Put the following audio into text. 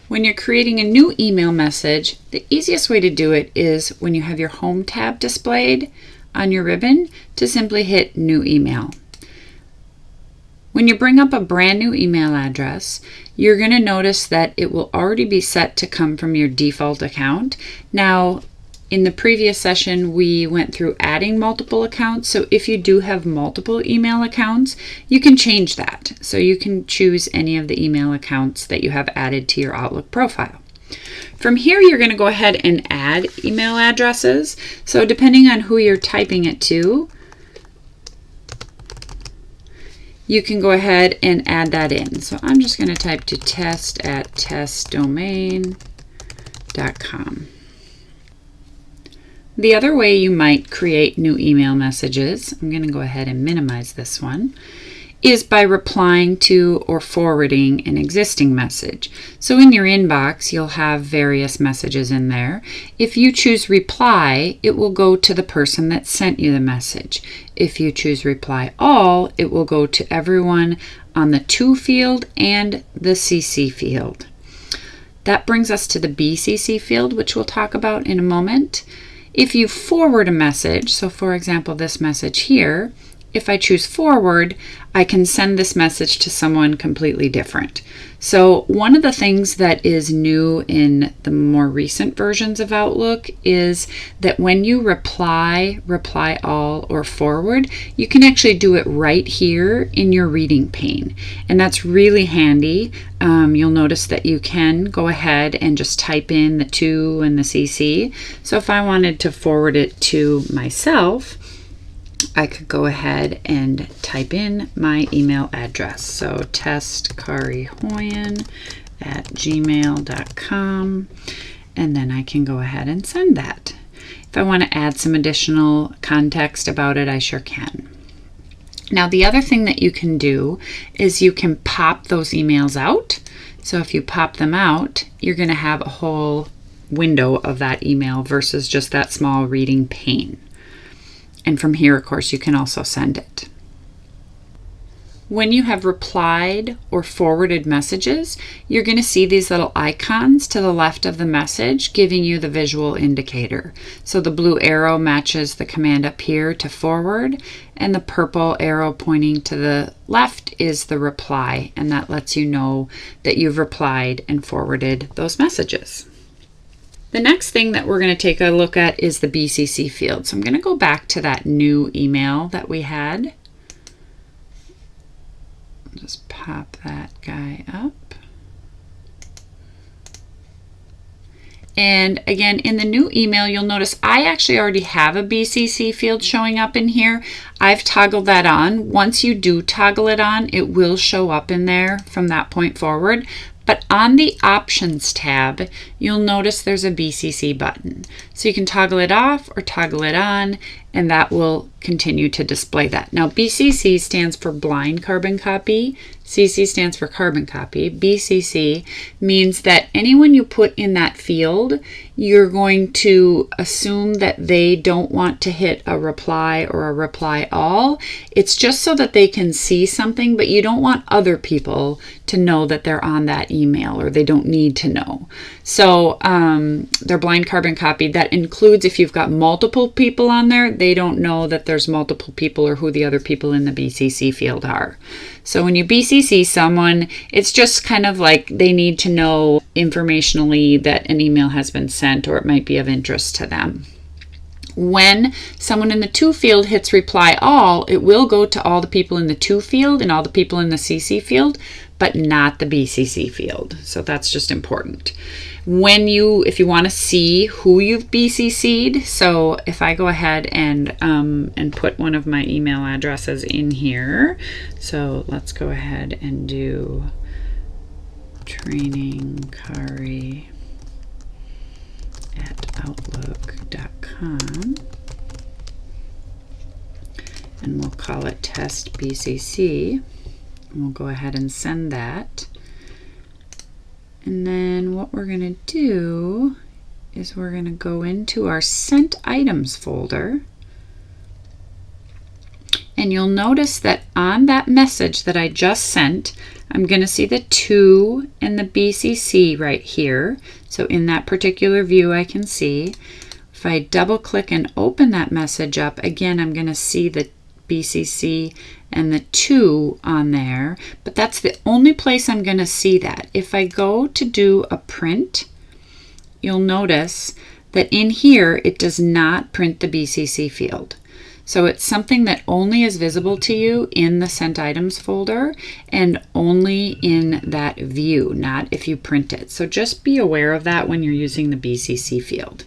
When you're creating a new email message, the easiest way to do it is when you have your Home tab displayed on your ribbon to simply hit New Email. When you bring up a brand new email address, you're going to notice that it will already be set to come from your default account. Now, in the previous session, we went through adding multiple accounts. So if you do have multiple email accounts, you can change that. So you can choose any of the email accounts that you have added to your Outlook profile. From here, you're going to go ahead and add email addresses. So depending on who you're typing it to, you can go ahead and add that in. So I'm just going to type to test@testdomain.com. The other way you might create new email messages, I'm going to go ahead and minimize this one, is by replying to or forwarding an existing message. So in your inbox, you'll have various messages in there. If you choose reply, it will go to the person that sent you the message. If you choose reply all, it will go to everyone on the to field and the CC field. That brings us to the BCC field, which we'll talk about in a moment. If you forward a message, so for example, this message here, if I choose forward, I can send this message to someone completely different. So one of the things that is new in the more recent versions of Outlook is that when you reply all, or forward, you can actually do it right here in your reading pane. And that's really handy. You'll notice that you can go ahead and just type in the to and the CC. So if I wanted to forward it to myself, I could go ahead and type in my email address. So testkarihoien@gmail.com, and then I can go ahead and send that. If I want to add some additional context about it, I sure can. Now, the other thing that you can do is you can pop those emails out. So if you pop them out, you're going to have a whole window of that email versus just that small reading pane. And from here, of course, you can also send it. When you have replied or forwarded messages, you're going to see these little icons to the left of the message giving you the visual indicator. So the blue arrow matches the command up here to forward, and the purple arrow pointing to the left is the reply, and that lets you know that you've replied and forwarded those messages. The next thing that we're going to take a look at is the BCC field. So I'm going to go back to that new email that we had. Just pop that guy up. And again, in the new email, you'll notice I actually already have a BCC field showing up in here. I've toggled that on. Once you do toggle it on, it will show up in there from that point forward. But on the Options tab, you'll notice there's a BCC button. So you can toggle it off or toggle it on, and that will continue to display that. Now, BCC stands for blind carbon copy. CC stands for carbon copy. BCC means that anyone you put in that field, you're going to assume that they don't want to hit a reply or a reply all. It's just so that they can see something, but you don't want other people to know that they're on that email, or they don't need to know. So they're blind carbon copy. That includes if you've got multiple people on there, they don't know that there's multiple people or who the other people in the BCC field are. So when you BCC someone, it's just kind of like they need to know informationally that an email has been sent, or it might be of interest to them. When someone in the to field hits reply all, it will go to all the people in the to field and all the people in the CC field, but not the BCC field. So that's just important. If you want to see who you've BCC'd, so if I go ahead and put one of my email addresses in here, so let's go ahead and do trainingkari@outlook.com, and we'll call it test BCC. We'll go ahead and send that. And then what we're going to do is we're going to go into our sent items folder. And you'll notice that on that message that I just sent, I'm going to see the 2 and the BCC right here. So in that particular view, I can see. If I double click and open that message up, again, I'm going to see the BCC and the 2 on there, but that's the only place I'm going to see that. If I go to do a print, you'll notice that in here, it does not print the BCC field. So it's something that only is visible to you in the Sent Items folder and only in that view, not if you print it. So just be aware of that when you're using the BCC field.